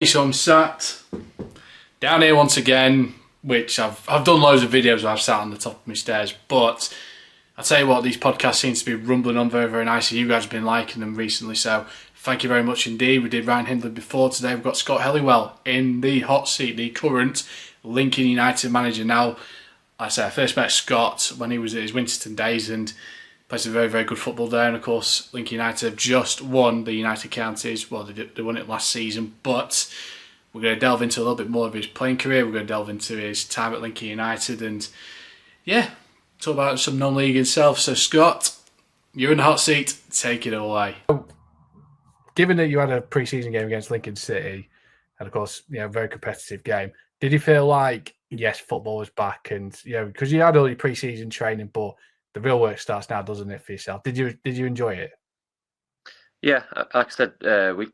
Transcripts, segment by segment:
So I'm sat down here once again, which I've done loads of videos where I've sat on the top of my stairs, but I tell you what, these podcasts seem to be rumbling on very, very nicely. You guys have been liking them recently, so thank you very much indeed. We did Ryan Hindley before. Today we've got Scott Hellewell in the hot seat, the current Lincoln United manager. Now, I first met Scott when he was at his Winton days and plays a very, very good football there. And of course, Lincoln United have just won the United Counties. Well, they won it last season, but we're going to delve into a little bit more of his playing career. We're going to delve into his time at Lincoln United and, yeah, talk about some non-league himself. So, Scott, you're in the hot seat. Take it away. Given that you had a pre-season game against Lincoln City, and of course, very competitive game, did you feel like, yes, football was back and, because you had all your pre-season training, but the real work starts now, doesn't it, for yourself? Did you enjoy it? Yeah, like I said, I'm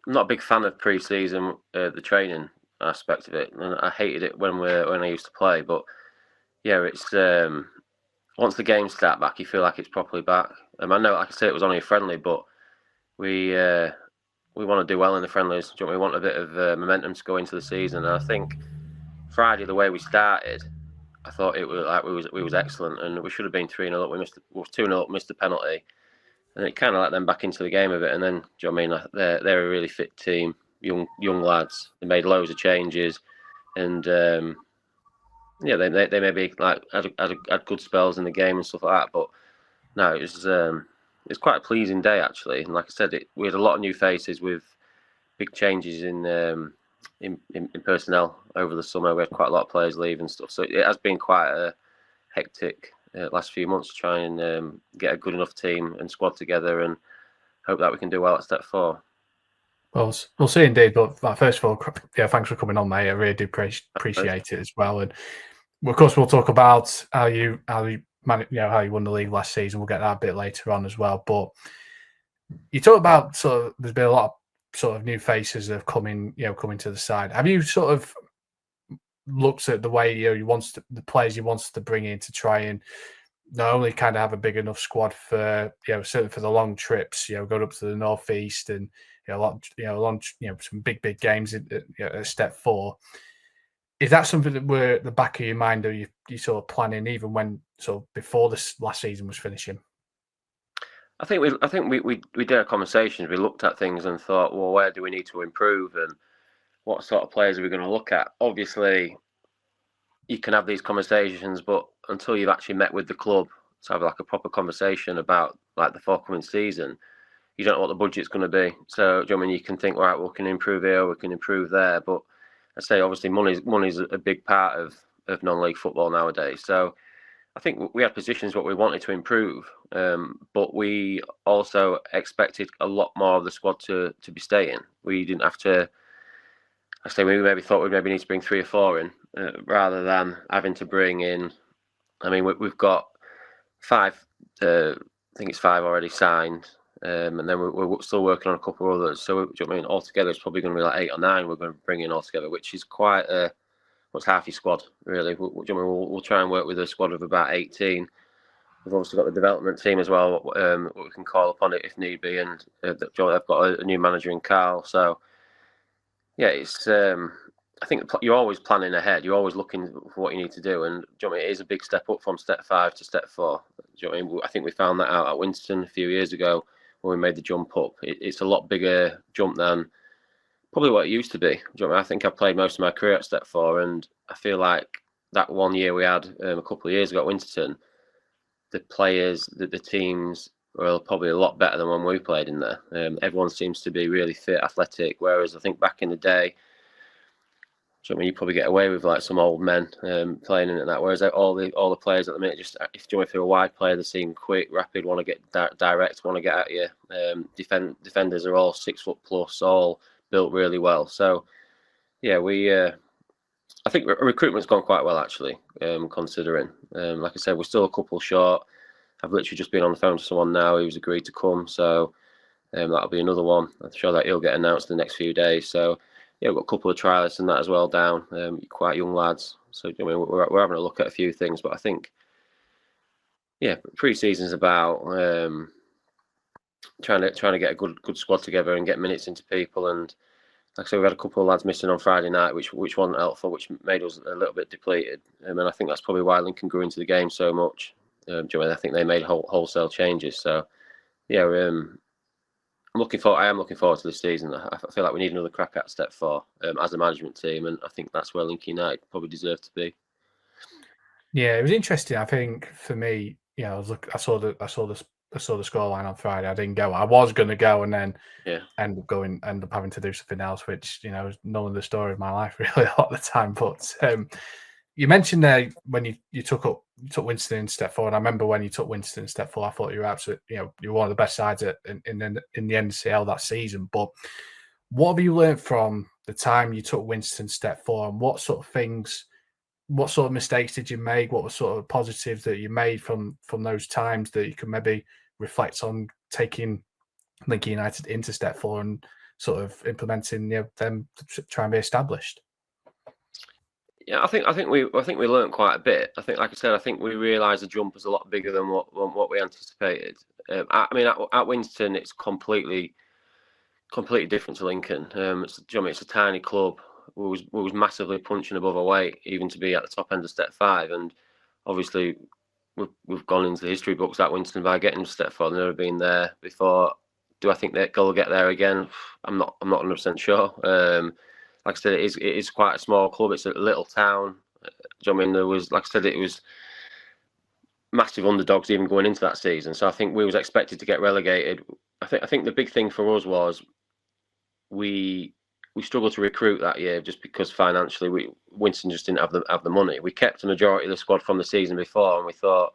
not a big fan of pre-season, the training aspect of it, and I hated it when I used to play. But yeah, it's once the games start back, you feel like it's properly back. I know, like I said, it was only a friendly, but we want to do well in the friendlies. We want a bit of momentum to go into the season, and I think Friday, the way we started, I thought it was like we was excellent, and we should have been 3-0 up. We were 2-0 up, missed the penalty, and it kind of let them back into the game a bit. And then, do you know what I mean? They're a really fit team, young lads. They made loads of changes, and yeah, they maybe like had good spells in the game and stuff like that. But no, it's quite a pleasing day actually. And like I said, we had a lot of new faces with big changes in personnel over the summer. We had quite a lot of players leave and stuff, so it has been quite a hectic last few months to try and get a good enough team and squad together and hope that we can do well at step 4. Well, we'll see indeed. But first of all, yeah, thanks for coming on, mate. I really do appreciate it as well. And of course, we'll talk about how you won the league last season. We'll get that a bit later on as well. But you talk about there's been a lot of new faces that have coming to the side. Have you sort of looked at the way the players you want to bring in to try and not only kind of have a big enough squad for certainly for the long trips, going up to the northeast and some big games at step 4. Is that something that were at the back of your mind, or you sort of planning even when before this last season was finishing? I think we did our conversations. We looked at things and thought, well, where do we need to improve and what sort of players are we going to look at? Obviously, you can have these conversations, but until you've actually met with the club to have like a proper conversation about like the forthcoming season, you don't know what the budget's going to be. So, do you know what I mean? You can think, right, we can improve here, we can improve there, but I say obviously money's a big part of non-league football nowadays. So, I think we had positions what we wanted to improve, but we also expected a lot more of the squad to be staying. We didn't have to. We maybe thought we maybe need to bring 3 or 4 in rather than having to bring in. I mean, we've got 5. I think it's 5 already signed, and then we're still working on a couple of others. So, do you know what I mean? Altogether, it's probably going to be like 8 or 9 we're going to bring in altogether, which is quite what's half your squad really. We'll try and work with a squad of about 18. We've obviously got the development team as well, what we can call upon it if need be, and I've got a new manager in Carl. So yeah, it's I think you're always planning ahead. You're always looking for what you need to do, and do you know what I mean? It is a big step up from step 5 to step 4. Do you know what I mean? I think we found that out at Winton a few years ago when we made the jump up. It's a lot bigger jump than probably what it used to be. Do you know what I mean? I think I played most of my career at step 4, and I feel like that one year we had a couple of years ago at Winton, the players, the teams were probably a lot better than when we played in there. Everyone seems to be really fit, athletic, whereas I think back in the day, so I mean, you probably get away with like some old men playing in that. Whereas all the players at the minute, just if you're a wide player, they seem quick, rapid, want to get direct, want to get at you. Defenders are all 6 foot plus, all built really well. So yeah, I think recruitment's gone quite well actually, considering. Like I said, we're still a couple short. I've literally just been on the phone to someone now who's agreed to come, so that'll be another one. I'm sure that he'll get announced in the next few days. So yeah, we've got a couple of trialists and that as well down, quite young lads. So I mean, we're having a look at a few things, but I think yeah, pre-season's about trying to get a good squad together and get minutes into people and like I say, we had a couple of lads missing on Friday night, which wasn't helpful, which made us a little bit depleted. And I think that's probably why Lincoln grew into the game so much. I think they made wholesale changes. So yeah, I am looking forward to this season. I feel like we need another crack at step 4 as a management team, and I think that's where Lincoln United probably deserve to be. Yeah, it was interesting. I think for me, I saw the scoreline on Friday. I didn't go. I was going to go, and then end up having to do something else, which is knowing the story of my life really a lot of the time. But you mentioned there when you took Winston in step 4, and I remember when you took Winston in step 4, I thought you were absolutely, you're one of the best sides in the NCEL that season. But what have you learned from the time you took Winston step 4, and what sort of mistakes did you make? What were sort of positives that you made from those times that you can maybe reflect on taking Lincoln United into step 4 and sort of implementing them to try and be established? Yeah, I think we learned quite a bit. I think, like I said, I think we realised the jump was a lot bigger than what we anticipated. At Winston, it's completely different to Lincoln. It's a tiny club. We was massively punching above our weight, even to be at the top end of step 5. And obviously, we've gone into the history books at Winston by getting to step 4. They've never been there before. Do I think that they'll get there again? I'm not 100% sure. Like I said, it is quite a small club. It's a little town. There was, like I said, it was massive underdogs even going into that season. So I think we was expected to get relegated. I think the big thing for us was we struggled to recruit that year just because financially Winston just didn't have the money. We kept a majority of the squad from the season before, and we thought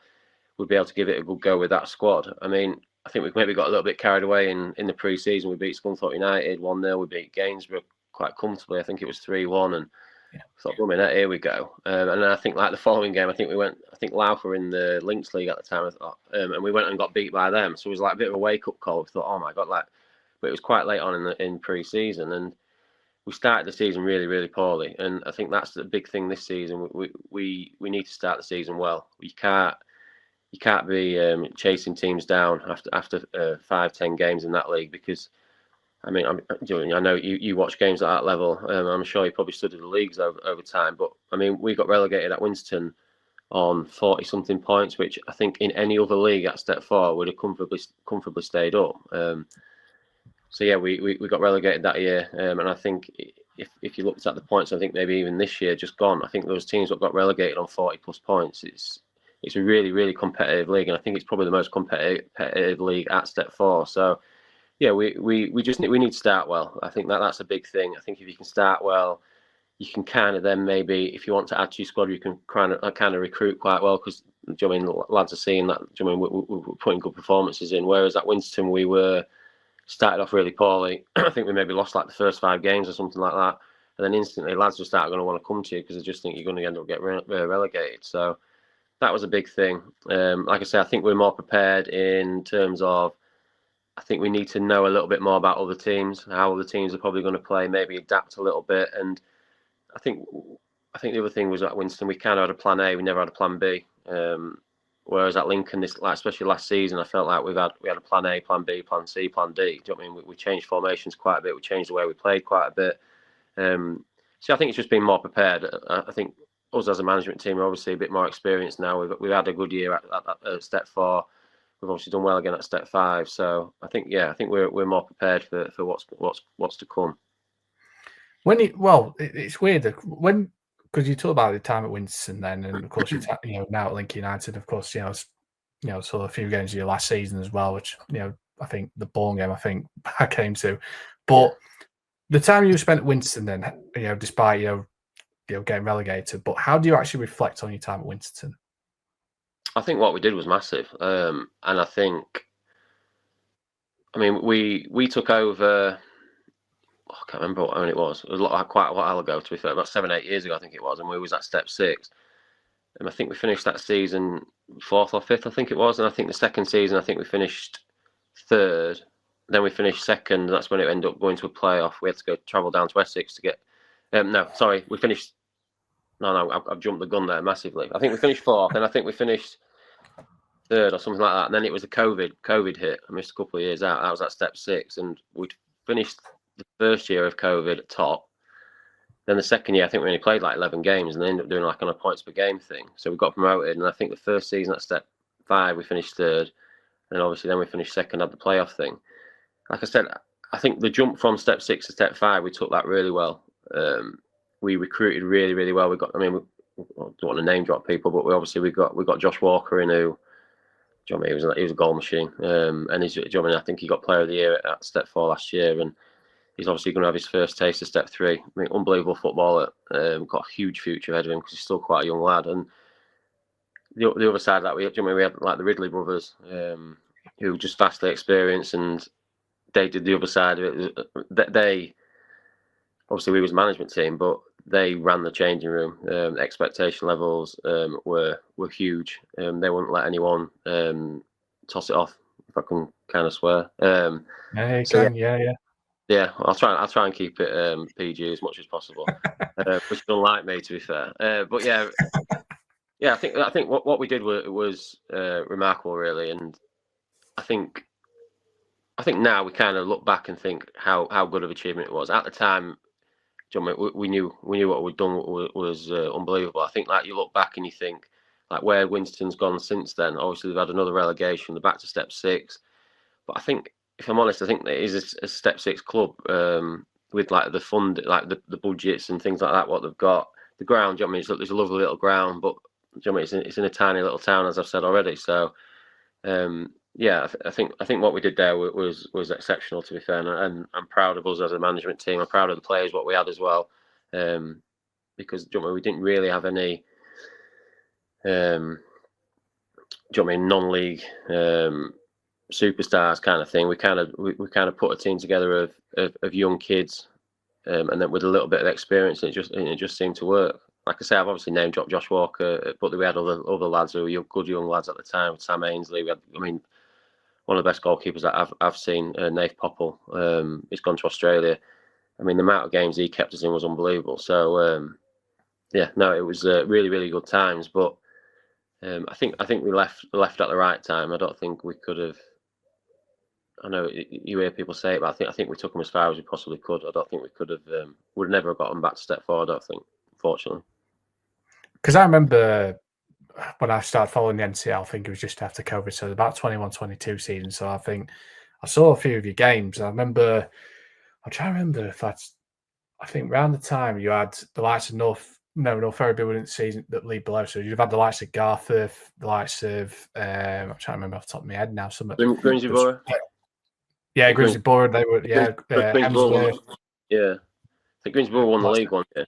we'd be able to give it a good go with that squad. I think we maybe got a little bit carried away in the pre-season. We beat Scunthorpe United 1-0. We beat Gainsborough quite comfortably. I think it was 3-1, and thought, here we go. And then I think like the following game, I think Louth were in the Links League at the time, I thought, and we went and got beat by them. So it was like a bit of a wake-up call. We thought, oh my God, but it was quite late on in pre-season, and we started the season really, really poorly. And I think that's the big thing this season. We need to start the season well. You can't be chasing teams down after 5-10 games in that league, because I know you watch games at that level. I'm sure you probably studied the leagues over time, but we got relegated at Winston on 40-something points, which I think in any other league at step 4 would have comfortably stayed up. So yeah, we got relegated that year, and I think if you looked at the points, I think maybe even this year just gone, I think those teams that got relegated on 40+ points, it's a really, really competitive league, and I think it's probably the most competitive league at step 4. So yeah, we need to start well. I think that's a big thing. I think if you can start well, you can kind of then maybe, if you want to add to your squad, you can kind of recruit quite well, because lads are seeing that. We're putting good performances in. Whereas at Winston, we started off really poorly. I think we maybe lost like the first 5 games or something like that, and then instantly lads just start going to want to come to you because they just think you're going to end up getting relegated. So that was a big thing. Like I say, I think we're more prepared in terms of, I think we need to know a little bit more about other teams, how other teams are probably going to play, maybe adapt a little bit. And I think the other thing was at Winston, we kind of had a plan A, we never had a plan B. Whereas at Lincoln, especially last season, I felt like we had a plan A, plan B, plan C, plan D. Do you know what I mean? We changed formations quite a bit. We changed the way we played quite a bit. So I think it's just been more prepared. I think us as a management team are obviously a bit more experienced now. We've had a good year at step 4. We've obviously done well again at step 5. So I think we're more prepared for what's to come. It's weird because you talk about the time at Winston then, and of course now at Lincoln United, of course, sort of a few games of your last season as well, which I think the Bourne game I came to, but the time you spent at Winston then, despite getting relegated, but how do you actually reflect on your time at Winston? I think what we did was massive, and I think, we took over. I can't remember when it was. It was quite a while ago, to be fair, about 7-8 years ago, I think it was, and we was at step 6. And I think we finished that season 4th or 5th, I think it was. And I think the second season, I think we finished 3rd. Then we finished 2nd. That's when it ended up going to a playoff. We had to travel down to Essex to get. We finished. No, I've jumped the gun there massively. I think we finished 4th, and I think we finished 3rd or something like that. And then it was the COVID hit. I missed a couple of years out. That was at step 6, and we'd finished the first year of COVID at top. Then the second year, I think we only played like 11 games and they ended up doing like on a points per game thing. So we got promoted. And I think the first season at step 5, we finished 3rd. And obviously then we finished 2nd, had the playoff thing. Like I said, I think the jump from step 6 to step 5, we took that really well. We recruited really, really well. We don't want to name drop people, but we got Josh Walker in who, he was a goal machine. And I think he got player of the year at step 4 last year. And he's obviously going to have his first taste of step 3. I mean, unbelievable footballer. Got a huge future ahead of him because he's still quite a young lad. And the other side of that, we had like the Ridley brothers, who were just vastly experienced, and they did the other side of it. They obviously, we was a management team, but they ran the changing room. Expectation levels were huge. They wouldn't let anyone toss it off, if I can kind of swear. Yeah, I'll try and keep it PG as much as possible, which is unlike me, to be fair. But yeah, I think what we did was remarkable, really, and I think now we kind of look back and think how good of achievement it was. At the time, we knew what we'd done was unbelievable. I think like you look back and you think like where Winston's gone since then. Obviously, they've had another relegation. They're back to step 6, but I think, if I'm honest, I think it is a step 6 club with like the fund, like the budgets and things like that. What they've got, the ground. It's a lovely little ground, but it's in a tiny little town, as I've said already. So yeah, I think what we did there was exceptional, to be fair, and I'm proud of us as a management team. I'm proud of the players, what we had as well, because we didn't really have any non-league superstars kind of thing. We kind of put a team together of young kids, and then with a little bit of experience, and it just seemed to work. Like I say, I've obviously name dropped Josh Walker, but we had other lads who were good young lads at the time. Sam Ainsley, we had, one of the best goalkeepers that I've seen, Nath Popple. He's gone to Australia. I mean, the amount of games he kept us in was unbelievable. So yeah, no, it was really, really good times. But I think we left at the right time. I don't think we could have. I know you hear people say it, but I think we took them as far as we possibly could. I don't think we could have. Would never have gotten back to step 4. I don't think, unfortunately. Because I remember when I started following the NCEL, I think it was just after COVID, so about 21-22 season. So I think I saw a few of your games. I'm trying to remember if I think around the time you had the likes of North Ferriby wouldn't season that league below. So you've had the likes of Garforth, the likes of I'm trying to remember off the top of my head now. Grimsby Borough. Yeah, Grimsby Borough. They were Hemsworth. Yeah, I think Grimsby Borough won the league one year.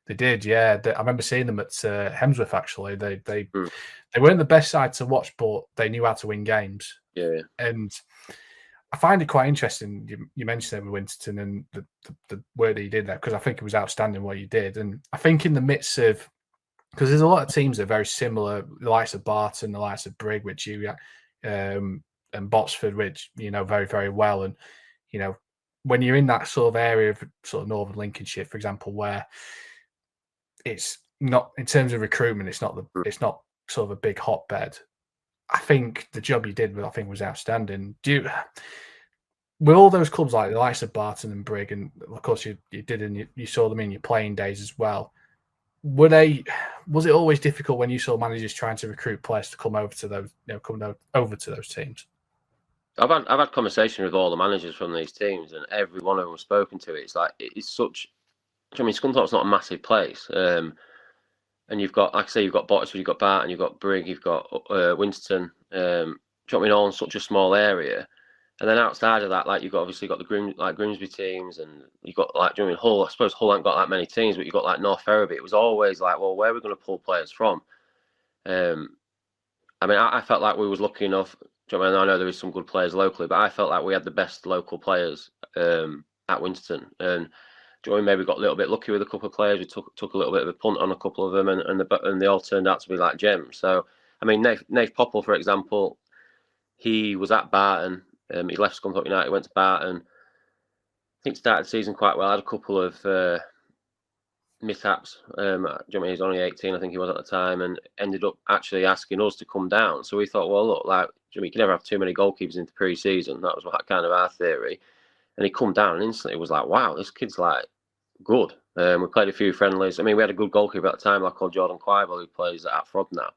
They did, yeah. I remember seeing them at Hemsworth. Actually, they weren't the best side to watch, but they knew how to win games. Yeah, and I find it quite interesting. You mentioned it with Winston and the work that you did there, because I think it was outstanding what you did. And I think in the midst of, because there's a lot of teams that are very similar, the likes of Barton, the likes of Brigg, which you and Botsford, which you know very, very well. And when you're in that sort of area of sort of Northern Lincolnshire, for example, where it's not, in terms of recruitment, it's not sort of a big hotbed. I think the job you did, was outstanding. With all those clubs like the likes of Barton and Brigg, and of course you did, and you saw them in your playing days as well. Was it always difficult when you saw managers trying to recruit players to come over to those, over to those teams? I've had conversations with all the managers from these teams, and every one of them I've spoken to, it's like it's such. Scunthorpe's not a massive place, and you've got, like I say, you've got Botsford, you've got Barton, you've got Brigg, you've got Winston. All in such a small area, and then outside of that, like you've obviously got the Grimsby teams, and you've got Hull. I suppose Hull ain't got that many teams, but you've got like North Ferriby. It was always like, well, where are we going to pull players from? I felt like we was lucky enough. I know there is some good players locally, but I felt like we had the best local players at Winston, and maybe got a little bit lucky with a couple of players. We took a little bit of a punt on a couple of them, and they all turned out to be like gems. So, Nath Popple, for example, he was at Barton. He left Scunthorpe United, went to Barton. I think started the season quite well. Had a couple of mishaps. He was only 18, I think he was at the time, and ended up actually asking us to come down. So we thought, well, look, you can never have too many goalkeepers into pre-season. That was kind of our theory. and he come down and instantly was like, wow, this kid's like good. We played a few friendlies. I mean, we had a good goalkeeper at the time, like called Jordan Quibel, who plays at Frod now.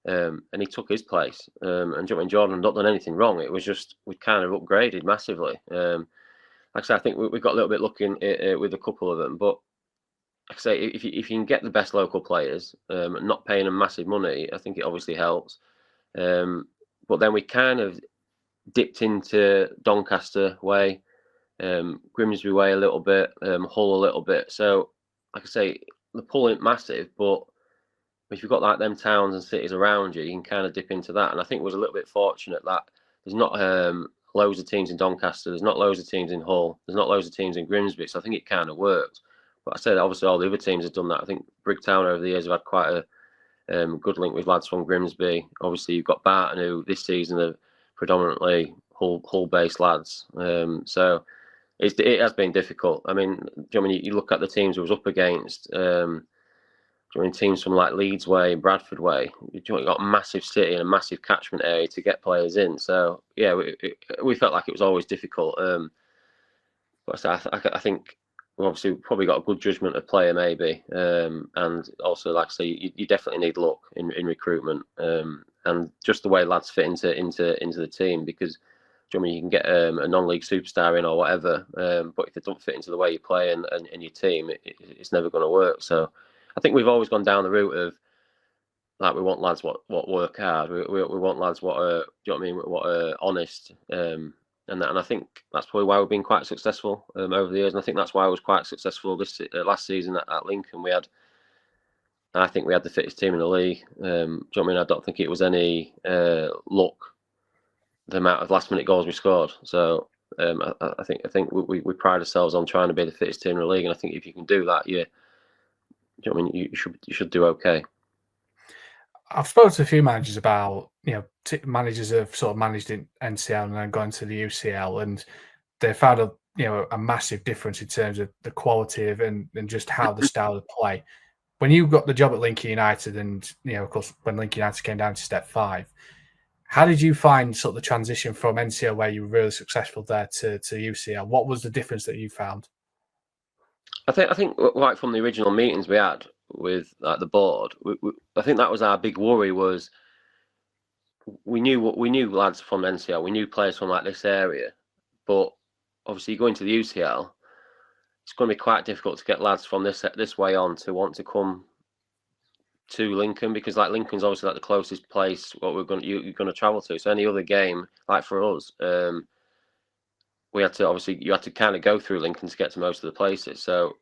And he took his place. And Jordan had not done anything wrong. It was just we kind of upgraded massively. Like I said, I think we got a little bit lucky with a couple of them. But like I say, if you can get the best local players, not paying them massive money, I think it obviously helps. But then we kind of dipped into Doncaster way, Grimsby way a little bit, Hull a little bit. So, like I say, the pull ain't massive, but if you've got like them towns and cities around you, you can kind of dip into that. And I think it was a little bit fortunate that there's not loads of teams in Doncaster, there's not loads of teams in Hull, there's not loads of teams in Grimsby. So I think it kind of worked. But I said obviously all the other teams have done that. I think Brigtown over the years have had quite a good link with lads from Grimsby. Obviously you've got Barton, who this season are predominantly Hull-based lads. So it has been difficult. I mean, you look at the teams we was up against. Teams from like Leeds way, Bradford way, you've got a massive city and a massive catchment area to get players in. So yeah, we felt like it was always difficult. But I think we obviously probably got a good judgment of player maybe, and also like I say, you definitely need luck in recruitment, and just the way lads fit into the team, because you can get a non-league superstar in or whatever, but if they don't fit into the way you play and your team, it's never going to work. So I think we've always gone down the route of like we want lads what work hard. We want lads what are, what are honest, and I think that's probably why we've been quite successful over the years. And I think that's why I was quite successful this last season at Lincoln. I think we had the fittest team in the league. I don't think it was any luck, the amount of last minute goals we scored. So I think we pride ourselves on trying to be the fittest team in the league. And I think if you can do that, you should do okay. I've spoken to a few managers about, managers have sort of managed in NCL and then gone to the UCL, and they found a massive difference in terms of the quality of and just how the style of play. When you got the job at Lincoln United, and of course when Lincoln United came down to Step 5, how did you find sort of the transition from NCL, where you were really successful there, to UCL? What was the difference that you found? I think like from the original meetings we had with like the board, I think that was our big worry. Was we knew lads from NCL, we knew players from like this area, but obviously going to the UCL, it's going to be quite difficult to get lads from this way on to want to come to Lincoln, because like Lincoln's obviously like the closest place what you're going to travel to. So any other game, like for us, you had to kind of go through Lincoln to get to most of the places. So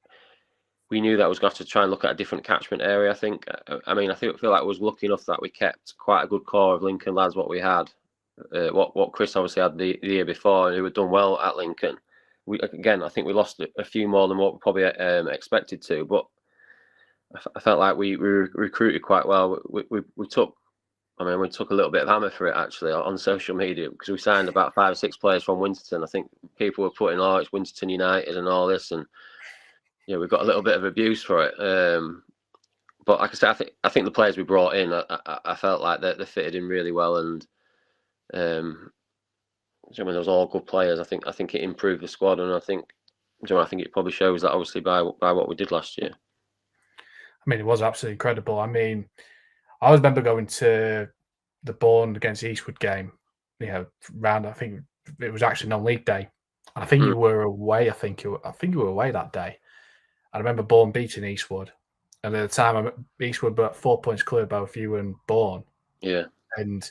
we knew that I was going to have to try and look at a different catchment area. I feel like I was lucky enough that we kept quite a good core of Lincoln lads. What we had, what Chris obviously had the year before, who had done well at Lincoln. I think we lost a few more than what we probably expected to, but I felt like we recruited quite well. We took a little bit of hammer for it actually on social media, because we signed about 5 or 6 players from Winterton. I think people were putting, it's Winterton United and all this, and we got a little bit of abuse for it. But like I said, I think the players we brought in, I felt like they fitted in really well, and there was all good players. I think it improved the squad, and I think it probably shows that obviously by what we did last year. I mean, it was absolutely incredible. I mean, I always remember going to the Bourne against Eastwood game, round, I think it was actually non-league day. I think you were away. I think you were away that day. I remember Bourne beating Eastwood, and at the time, Eastwood were 4 points clear both you and Bourne. Yeah. And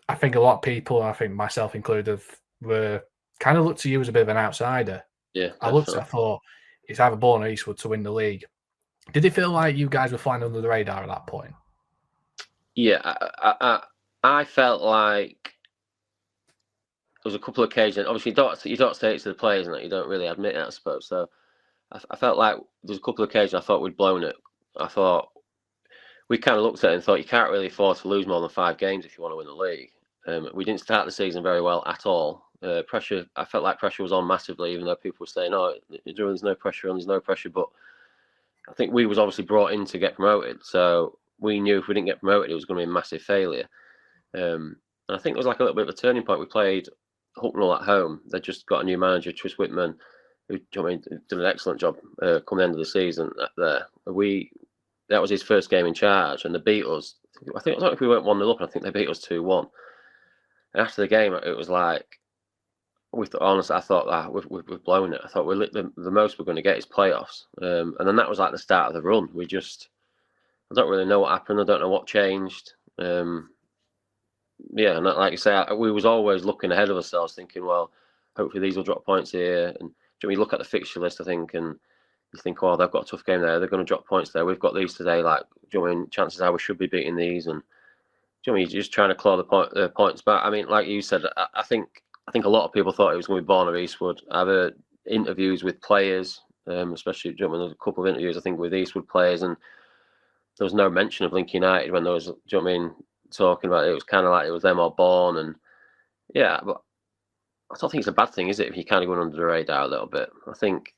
I think a lot of people, I think myself included, were kind of looked to you as a bit of an outsider. Yeah. I thought it's either Bourne or Eastwood to win the league. Did it feel like you guys were flying under the radar at that point? Yeah, I felt like there was a couple of occasions. Obviously, you don't say it to the players, and you don't really admit it, I suppose. So I felt like there's a couple of occasions I thought we'd blown it. I thought we kind of looked at it and thought you can't really afford to lose more than 5 games if you want to win the league. We didn't start the season very well at all. Pressure. I felt like pressure was on massively, even though people were saying, "Oh, there's no pressure on. There's no pressure." But I think we was obviously brought in to get promoted, so we knew if we didn't get promoted, it was going to be a massive failure. And I think it was like a little bit of a turning point. We played Hucknall at home. They just got a new manager, Tris Whitman, who did an excellent job coming the end of the season there. That was his first game in charge, and they beat us. I don't know if we went 1-0 up, and I think they beat us 2-1. And after the game, it was like, honestly, I thought we've blown it. I thought the most we're going to get is playoffs. And then that was like the start of the run. I don't really know what happened. I don't know what changed. And like you say, we was always looking ahead of ourselves, thinking, well, hopefully these will drop points here. And we look at the fixture list, I think, and you think, oh, they've got a tough game there. They're going to drop points there. We've got these today. Like, chances are we should be beating these. And you're just trying to claw the points back. I mean, like you said, I think a lot of people thought it was going to be Bourne or Eastwood. I've heard interviews with players, especially a couple of interviews, I think, with Eastwood players, and there was no mention of Lincoln United when there was, talking about it. It was kind of like it was them or Bourne, and yeah, but I don't think it's a bad thing, is it, if you're kind of going under the radar a little bit? I think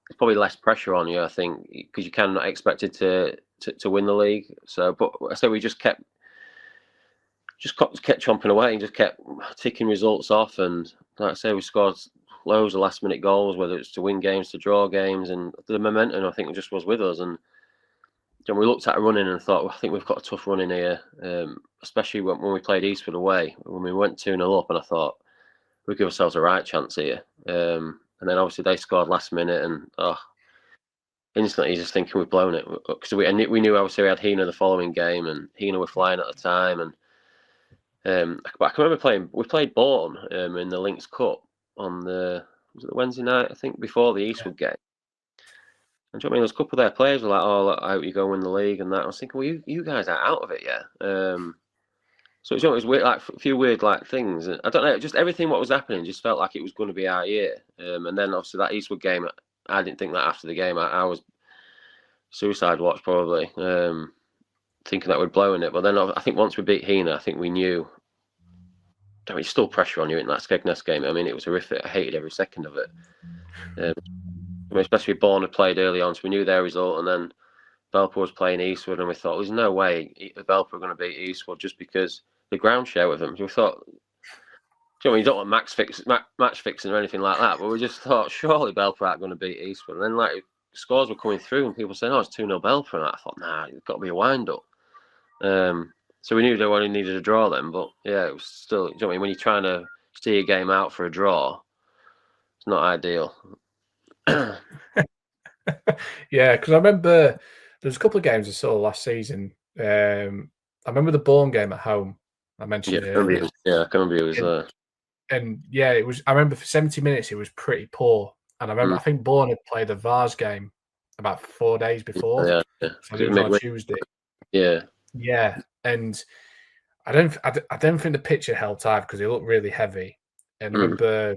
there's probably less pressure on you, I think, because you kind of not expected to win the league. So, but I say we just kept chomping away and just kept ticking results off. And like I say, we scored loads of last minute goals, whether it's to win games, to draw games, and the momentum, I think, just was with us. And we looked at a run in and thought, well, I think we've got a tough run in here, especially when we played Eastwood away, when we went 2-0 up, and I thought, we give ourselves a right chance here. And then obviously they scored last minute, and instantly just thinking we've blown it. Because we knew obviously we had Hina the following game, and Hina were flying at the time. And but I can remember we played Bourne in the Links Cup on was it the Wednesday night, I think, before the Eastwood game. And do you know what I mean? There's a couple of their players were like, "Oh, I hope you go win the league," and that. I was thinking, well, you guys are out of it, yeah. So it was weird, like a few weird like things. I don't know, just everything what was happening just felt like it was going to be our year. And then obviously that Eastwood game, I didn't think that after the game. I was suicide watch probably, thinking that we'd blown it. But then I think once we beat Hina, I think we knew. I mean, still pressure on you in that Skegness game. I mean, it was horrific. I hated every second of it. Especially Bourne had played early on, so we knew their result, and then Belper was playing Eastwood, and we thought there's no way Belper were going to beat Eastwood just because the ground share with them. So we thought, you don't want match fixing or anything like that, but we just thought surely Belper aren't going to beat Eastwood. And then like scores were coming through, and people saying, "Oh, it's 2-0 Belper," and I thought, nah, it's got to be a wind up. So we knew they only needed a draw then, but yeah, it was still. When you're trying to see a game out for a draw, it's not ideal. Yeah, because I remember there's a couple of games I saw last season. I remember the Bourne game at home. I mentioned it earlier. I can remember it was there. And yeah, it was. I remember for 70 minutes it was pretty poor. And I remember I think Bourne had played the Vars game about 4 days before. Yeah. So it was on Tuesday. Yeah, and I don't think the pitch had held tight because it looked really heavy. And I remember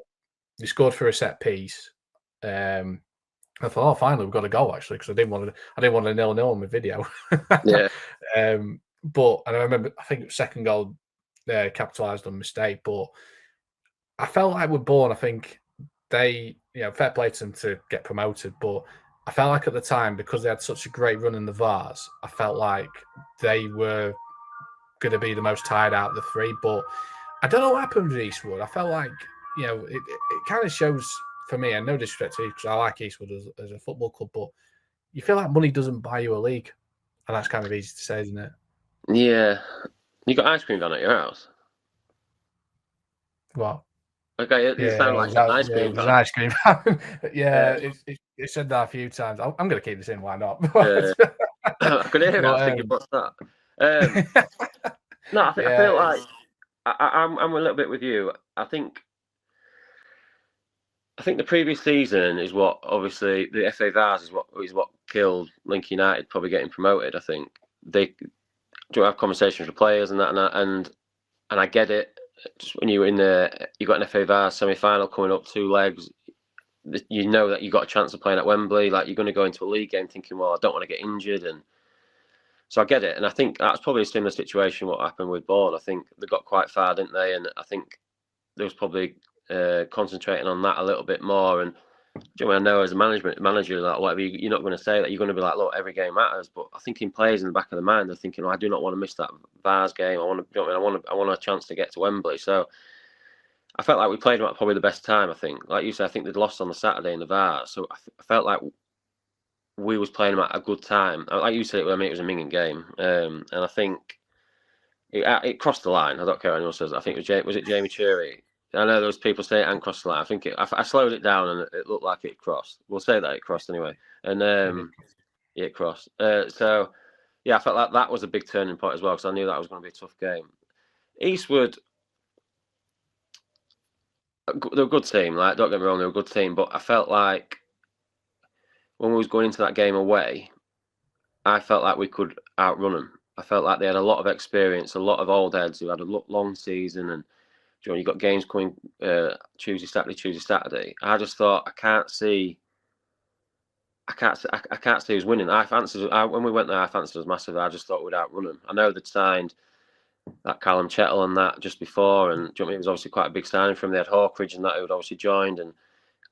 they scored for a set piece. I thought, oh, finally we've got a goal actually, because I didn't want a 0-0 on my video. Yeah. But and I remember, I think second goal capitalised on a mistake. But I felt like with Bourne, I think they, fair play to them to get promoted, but I felt like at the time, because they had such a great run in the Vars, I felt like they were going to be the most tired out of the three. But I don't know what happened with Eastwood. I felt like, it kind of shows for me, and no disrespect to you, because I like Eastwood as a football club, but you feel like money doesn't buy you a league. And that's kind of easy to say, isn't it? Yeah. You got ice cream down at your house? What? Okay, it sounded like an ice cream. An ice cream. It said that a few times. I'm going to keep this in. Why not? I could hear it. I was thinking, what's that? No, I feel like I'm a little bit with you. I think the previous season is what, obviously, the FA Vars is what killed Lincoln United probably getting promoted. I think they do have conversations with players and that, and I get it. Just when you got an FA Vars semi-final coming up, 2 legs, you know that you got a chance of playing at Wembley. Like, you're going to go into a league game thinking, well, I don't want to get injured, and so I get it. And I think that's probably a similar situation what happened with Bourne. I think they got quite far, didn't they? And I think there was probably concentrating on that a little bit more. And I know as a manager, like whatever, you're not going to say that. You're going to be like, look, every game matters. But I think in players in the back of the mind, they're thinking, I do not want to miss that Vars game. I want a chance to get to Wembley. So I felt like we played them at probably the best time. I think, like you said, I think they'd lost on the Saturday in the VAR, so I felt like we was playing them at a good time. Like you said, I mean, it was a minging game, and I think it crossed the line. I don't care what anyone says. I think it was it Jamie Cherry. I know there was people saying it and crossed the line. I think I slowed it down and it looked like it crossed. We'll say that it crossed anyway, and it crossed. So yeah, I felt like that was a big turning point as well because I knew that was going to be a tough game. Eastwood, they're a good team. Like, don't get me wrong, they're a good team, but I felt like when we was going into that game away, I felt like we could outrun them. I felt like they had a lot of experience, a lot of old heads who had a long season, and you got games coming Tuesday, Saturday. I just thought I can't see who's winning. When we went there, I fancied us massively. I just thought we'd outrun them. I know they'd signed that Callum Chettle and that just before, and it was obviously quite a big signing from them. They had Hawkridge and that who had obviously joined, and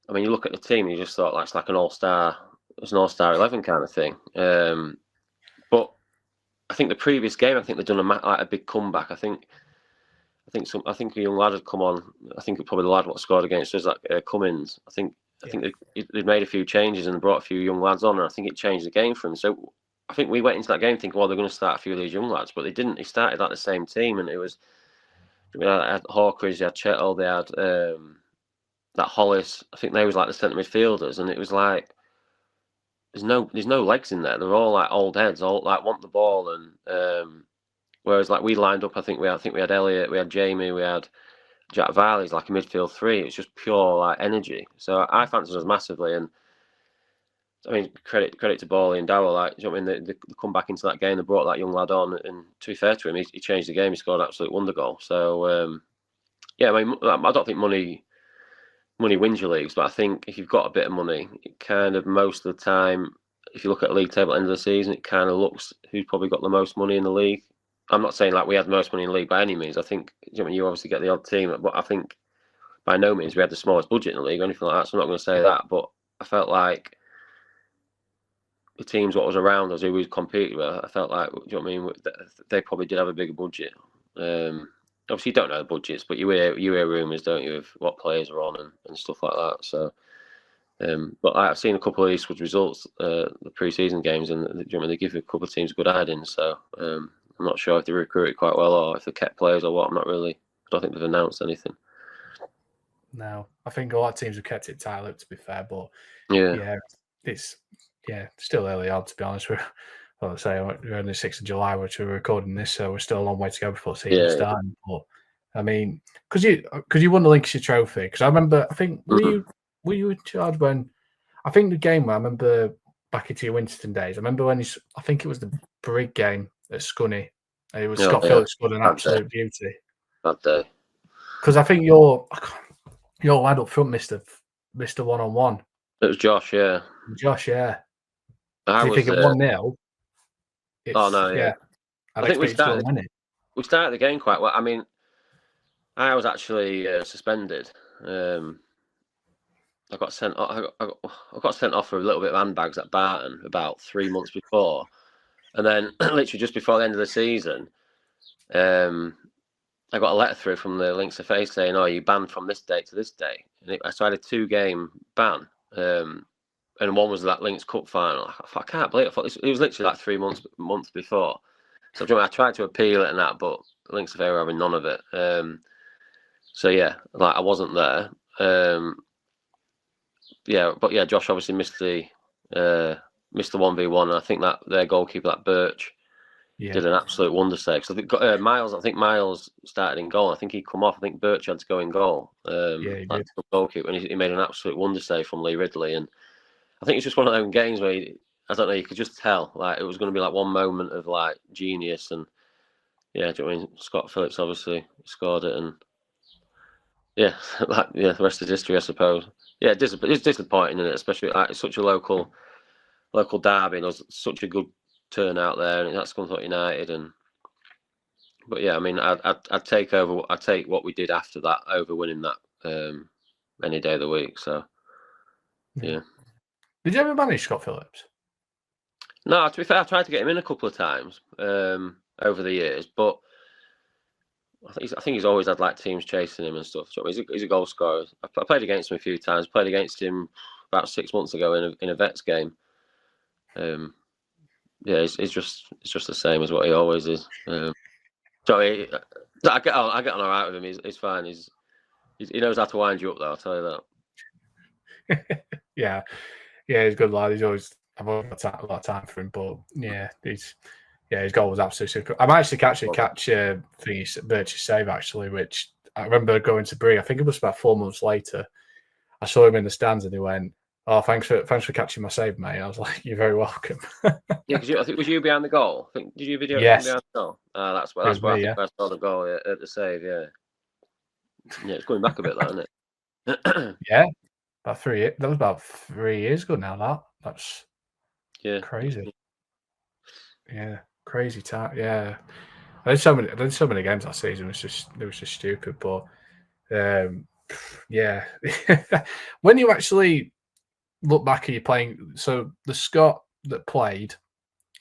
I mean, you look at the team, and you just thought it's like an all-star. It's an all-star 11 kind of thing. But I think the previous game, I think they'd done a big comeback. I think a young lad had come on. I think probably the lad what scored against us, like Cummins. I think they'd made a few changes and brought a few young lads on, and I think it changed the game for them. So I think we went into that game thinking, well, they're going to start a few of these young lads, but they didn't. They started like the same team, and it was. They had Hawkridge, they had Chettle, they had that Hollis. I think they was like the centre midfielders, and it was like there's no legs in there. They're all like old heads, all like want the ball, and whereas like we lined up, I think we had Elliot, we had Jamie, we had Jack Varley's like a midfield three. It's just pure like energy. So I fancied us massively, and I mean credit to Bawley and Darrell. Like, you know what I mean, they come back into that game, they brought that young lad on, and to be fair to him, he changed the game. He scored an absolute wonder goal. So yeah, I mean, I don't think money wins your leagues, but I think if you've got a bit of money, it kind of most of the time, if you look at the league table at the end of the season, it kind of looks who's probably got the most money in the league. I'm not saying like we had the most money in the league by any means. I think you obviously get the odd team, but I think by no means we had the smallest budget in the league or anything like that. So I'm not going to say that, but I felt like the teams what was around us who we competed with, I felt like, do you know what I mean? They probably did have a bigger budget. Obviously, you don't know the budgets, but you hear rumours, don't you, of what players are on and stuff like that. So, but I've seen a couple of Eastwood results, the pre-season games, and they give a couple of teams good hiding. So I'm not sure if they recruited quite well or if they kept players or what. I don't think they've announced anything. No, I think a lot of teams have kept it tight, to be fair, but it's still early on, to be honest. We're only 6th of July, which we're recording this, so we're still a long way to go before season starting. But I mean, because you won the Lincolnshire Trophy, because I remember, I think were you in charge when? I think the game where I remember back into your Winston days. I remember when I think it was the Brig game at Scunny. It was Scott Phillips scored an absolute beauty. That day, because I think your lad up front missed a 1-on-1. It was Josh, yeah. Josh, yeah. I think at 1-0. Oh no, yeah. I think we started the game quite well. I mean, I was actually suspended. I got sent off for a little bit of handbags at Barton about 3 months before, and then literally just before the end of the season, I got a letter through from the Links FA saying, "Oh, you banned from this date to this date." And so I had a 2-game ban, and one was that Links Cup final. I can't believe it. I thought it was literally like 3 months before. So I tried to appeal it and that, but Links FA were having none of it. So yeah, like I wasn't there. Josh obviously missed the 1v1. And I think that their goalkeeper, that Birch, did an absolute wonder save. So Miles, I think Miles started in goal. I think he come off. I think Birch had to go in goal. He did. Goalkeeper, and he made an absolute wonder save from Lee Ridley. And I think it's just one of those games where I don't know. You could just tell like it was going to be like one moment of like genius, and do you know what I mean? Scott Phillips obviously scored it, and the rest is history, I suppose. Yeah, it's disappointing, isn't it? Especially like it's such a local derby, and there's such a good turnout there, and that's Scunthorpe United. But yeah, I mean, I'd take what we did after that over winning that any day of the week. So yeah. Did you ever manage Scott Phillips? No, to be fair, I tried to get him in a couple of times over the years, but I think he's always had like teams chasing him and stuff. So he's a goal scorer. I played against him a few times. Played against him about 6 months ago in a Vets game. Yeah, it's just the same as what he always is. So I get on all right with him. He's fine. He knows how to wind you up, though. I'll tell you that. yeah, he's a good lad. I've always got a lot of time for him, but yeah, his goal was absolutely super. I might actually catch Birch's save actually, which I remember going to Brie. I think it was about 4 months later. I saw him in the stands and he went, "Oh, thanks for catching my save, mate." I was like, "You're very welcome." Yeah, because I think was you behind the goal. Did you video yes. behind the goal? That's where I think I saw the goal at the save. Yeah, it's going back a bit, though, isn't it? Yeah, about 3 years. That was about 3 years ago now. That's crazy. Yeah, crazy time. Yeah, I did so many games that season. It was just stupid. But yeah, when you actually look back at your playing, so the Scott that played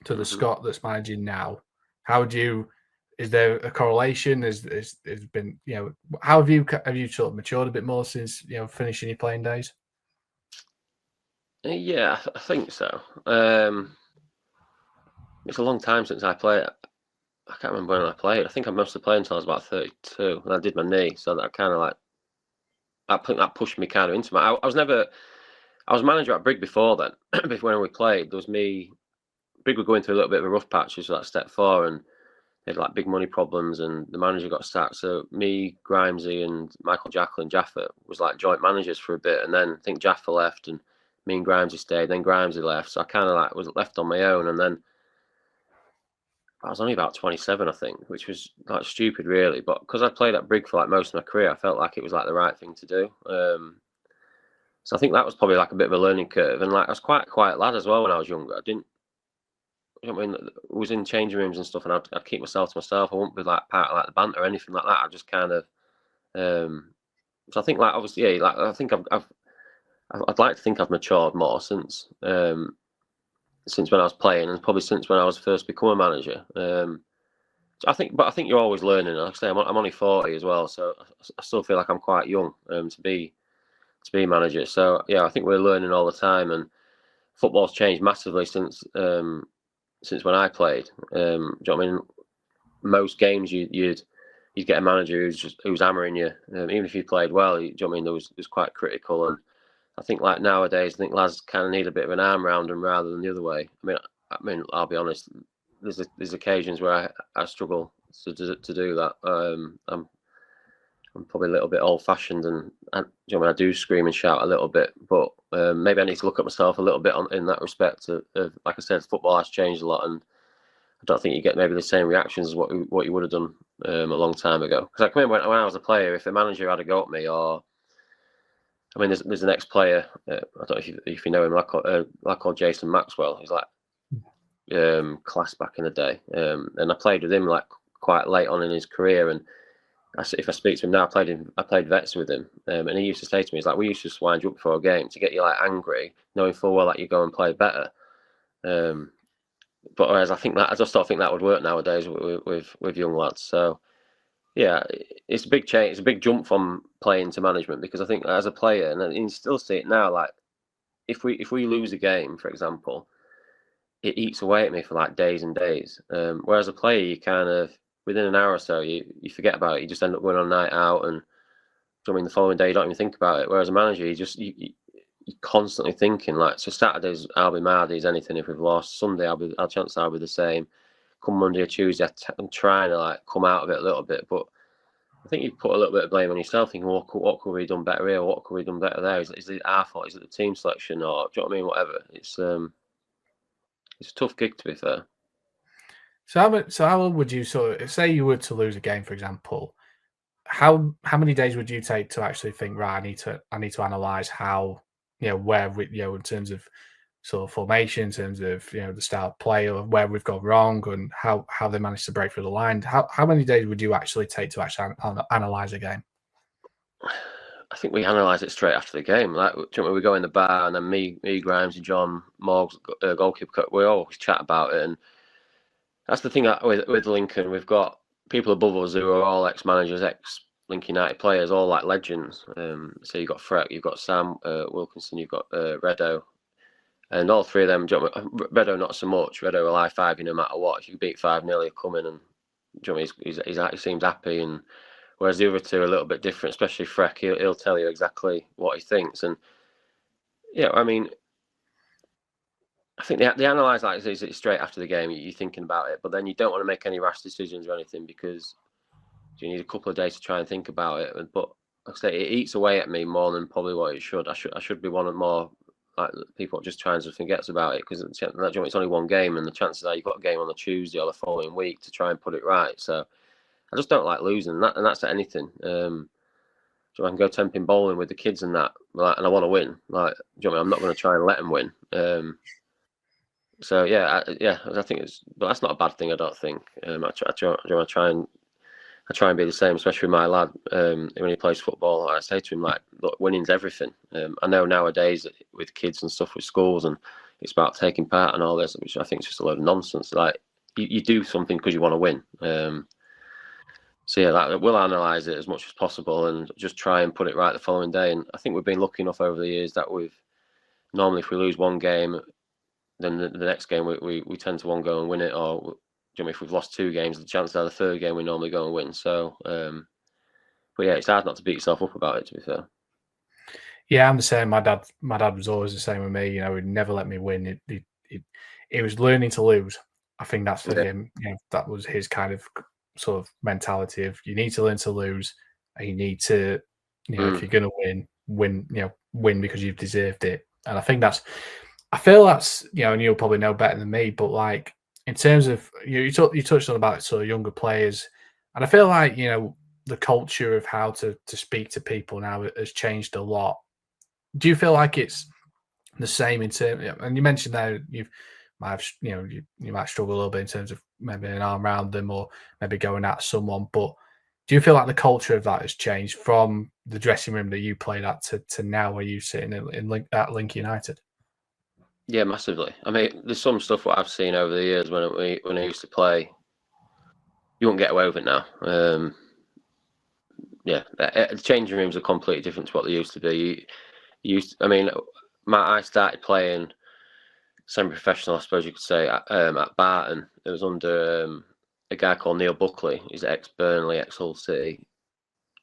to the Scott that's managing now, is there a correlation? Is been, how have you sort of matured a bit more since finishing your playing days? Yeah, I think so. It's a long time since I played. I can't remember when I played. I think I must have played until I was about 32, and I did my knee, so that kind of like that pushed me kind of into my. I was manager at Brig before then. Before when we played, there was me. Brig were going through a little bit of a rough patch, so that step 4, and they had like big money problems, and the manager got sacked. So me, Grimesy, and Michael Jacklin, Jaffa was like joint managers for a bit, and then I think Jaffa left, and me and Grimesy stayed. Then Grimesy left, so I kind of like was left on my own, and then I was only about 27, I think, which was like stupid, really. But because I played at Brig for like most of my career, I felt like it was like the right thing to do. So I think that was probably like a bit of a learning curve, and like I was quite a quiet lad as well when I was younger. I was in changing rooms and stuff, and I'd keep myself to myself. I wouldn't be like part of like the banter or anything like that. I just kind of. So I think like obviously, yeah, like I think I'd like to think I've matured more since when I was playing, and probably since when I was first become a manager. I think you're always learning. Like I say, I'm only 40 as well, so I still feel like I'm quite young to be a manager. So yeah, I think we're learning all the time, and football's changed massively since when I played. Do you know what I mean? Most games you'd get a manager who's hammering you, even if you played well. Do you know what I mean? It was quite critical, and I think like nowadays, I think lads kind of need a bit of an arm around them rather than the other way. I mean, I'll be honest. There's occasions where I struggle to do that. I'm probably a little bit old-fashioned, and you know, when I do scream and shout a little bit, but maybe I need to look at myself a little bit in that respect. Like I said, football has changed a lot, and I don't think you get maybe the same reactions as what you would have done a long time ago. Because I can remember when I was a player, if a manager had a go at me, or I mean, there's an ex-player. I don't know if you know him, like called Jason Maxwell. He's like class back in the day, and I played with him like quite late on in his career, and if I speak to him now, I played vets with him, and he used to say to me, "He's like, we used to just wind you up before a game to get you like angry, knowing full well that you go and play better." But whereas I just don't think that would work nowadays with young lads. So yeah, it's a big change. It's a big jump from playing to management, because I think as a player, and you still see it now, like if we lose a game, for example, it eats away at me for like days and days. Whereas a player, you kind of within an hour or so, you forget about it. You just end up going on a night out, and I mean the following day you don't even think about it. Whereas a manager, you're constantly thinking like, so Saturdays I'll be mad as anything if we've lost. Sunday I'll be the same. Come Monday or Tuesday, I'm trying to like come out of it a little bit, but I think you put a little bit of blame on yourself, thinking, well, what could we have done better here? What could we have done better there? Is it our fault? Is it the team selection? Or do you know what I mean? Whatever. It's a tough gig, to be fair. So how would you sort of say you were to lose a game, for example? How many days would you take to actually think, right, I need to analyze how, where we, in terms of sort of formation, in terms of the style of play, or where we've gone wrong, and how they managed to break through the line? How many days would you actually take to actually analyze a game? I think we analyse it straight after the game. Like, we go in the bar, and then me, Grimes, and John Morgs, goalkeeper, we always chat about it. And that's the thing with Lincoln. We've got people above us who are all ex-managers, ex-Lincoln United players, all like legends. So you've got Freck, you've got Sam Wilkinson, you've got Redo. And all three of them, Redo not so much. Redo will high five you no matter what. If you beat 5-0, he'll come in and he seems happy. And whereas the other two are a little bit different, especially Freck, he'll tell you exactly what he thinks. And yeah, I mean, I think they analyse like this straight after the game. You're thinking about it, but then you don't want to make any rash decisions or anything because you need a couple of days to try and think about it. But like I say, it eats away at me more than probably what it should. I should be one of more like people just tries and forgets about it because it's only one game, and the chances are you've got a game on the Tuesday or the following week to try and put it right. So I just don't like losing, and that's at anything. So I can go temping bowling with the kids and that, and I want to win. Like, do you know what I mean? I'm not going to try and let them win. So yeah, I think but that's not a bad thing. I don't think. I try and be the same, especially with my lad. When he plays football, I say to him like, "Look, winning's everything." I know nowadays with kids and stuff with schools, and it's about taking part and all this, which I think is just a load of nonsense. Like you do something because you want to win. So yeah, we'll analyse it as much as possible and just try and put it right the following day. And I think we've been lucky enough over the years that normally if we lose one game, then the next game we tend to go and win it. Or if we've lost 2 games, the chances are the third game we normally go and win. So, but yeah, it's hard not to beat yourself up about it. To be fair. Yeah, I'm the same. My dad was always the same with me. You know, he'd never let me win. It was learning to lose. I think that's for him. You know, that was his kind of sort of mentality of you need to learn to lose, and you need to, you know, if you're going to win, you know, win because you've deserved it. And I think I feel that's, you know, and you'll probably know better than me, but like in terms of you touched on about sort of younger players, and I feel like, you know, the culture of how to speak to people now has changed a lot. Do you feel like it's the same in terms? And you mentioned there you might struggle a little bit in terms of maybe an arm around them or maybe going at someone, but do you feel like the culture of that has changed from the dressing room that you played at to now where you sitting at Lincoln United? Yeah, massively. I mean, there's some stuff what I've seen over the years when I used to play. You won't get away with it now. Yeah, the changing rooms are completely different to what they used to be. I started playing semi-professional, I suppose you could say, at Barton. It was under a guy called Neil Buckley. He's ex-Burnley, ex-Hull City.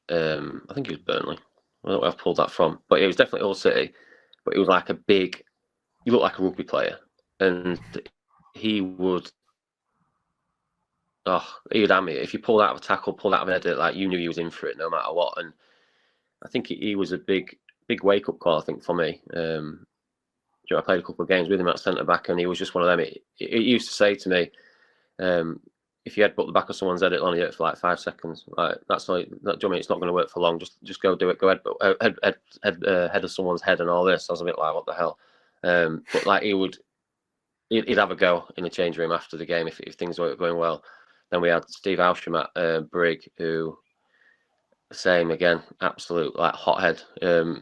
I think he was Burnley. I don't know where I've pulled that from, but it was definitely Hull City. But he was like he looked like a rugby player, and he would hammer you. If you pulled out of a tackle, pulled out of an header, like you knew he was in for it no matter what. And I think he was a big wake-up call, I think, for me. I played a couple of games with him at centre-back, and he was just one of them. He used to say to me, if you headbutt the back of someone's head, it'll only hurt for like 5 seconds. Like that's all. It's not going to work for long. Just go do it. Go head of someone's head and all this. I was a bit like, what the hell? But like he'd have a go in the change room after the game if things weren't going well. Then we had Steve Alsham at Brig, who same again, absolute like hothead. I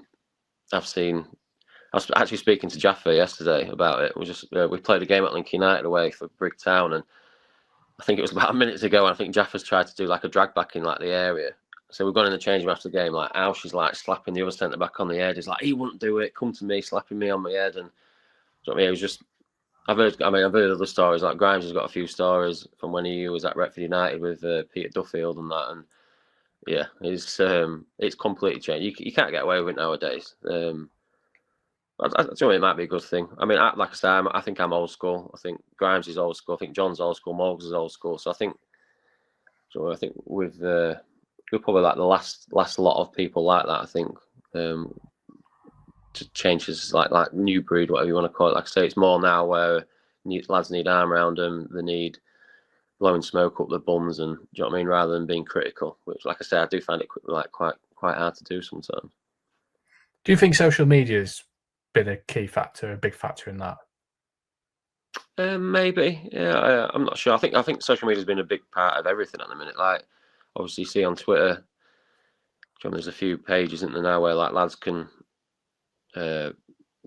was actually speaking to Jaffa yesterday about it. We played a game at Lincoln United away for Brig Town, and I think it was about a minute ago. And I think Jaffa's tried to do like a drag back in like the area. So we've gone in the change room after the game. Like Alsh is like slapping the other centre back on the head. He's like, he wouldn't do it. Come to me, slapping me on my head. And so, it was just. I've heard other stories. Like Grimes has got a few stories from when he was at Retford United with Peter Duffield and that. And yeah, it's completely changed. You can't get away with it nowadays. I think it might be a good thing. I mean, like I say, I think I'm old school. I think Grimes is old school. I think John's old school. Morgs is old school. So I think we're probably like the last lot of people like that. I think to changes like new breed, whatever you want to call it. Like I say, it's more now where lads need arm around them. They need blowing smoke up their bums, and do you know what I mean? Rather than being critical, which, like I say, I do find it like quite hard to do sometimes. Do you think social media has been a big factor in that? Maybe, yeah. I'm not sure. I think social media has been a big part of everything at the minute. Like, obviously, you see on Twitter, there's a few pages, isn't there now, where like lads can